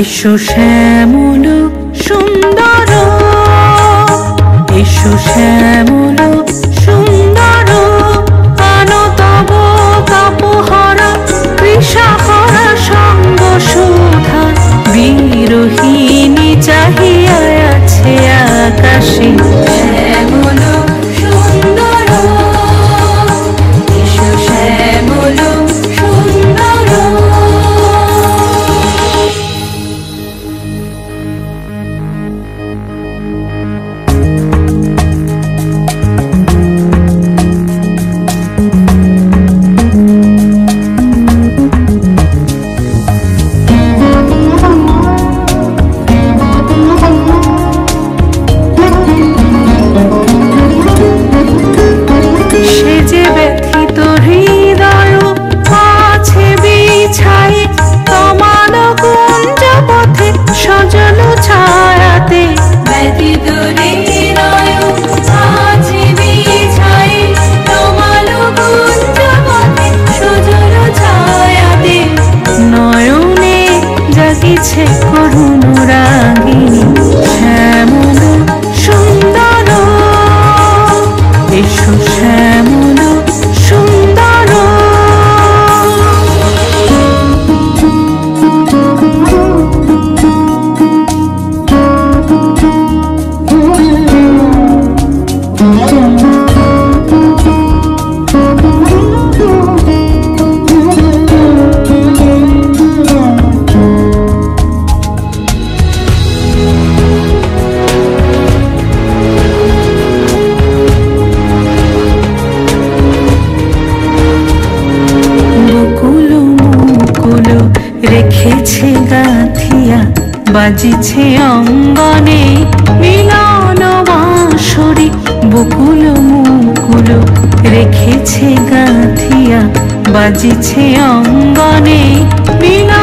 এসো শ্যামল সুন্দর, এসো শ্যামল সুন্দর, আনো তব তাপহরা কৃষাহরা সঙ্গ সুধা। বিরোহিণী চাহিয়া আছে আকাশে শ্যামল সুন্দর, এসো শ্যামল সুন্দর। করুণ রাগিনী শ্যামল সুন্দর, এসো শ্যামল সুন্দর। রেখেছে গাথিয়া বাজিছে অঙ্গনে মিলন বাঁশরি। বকুল মুকুল রেখেছে গাথিয়া বাজিছে অঙ্গনে মিলন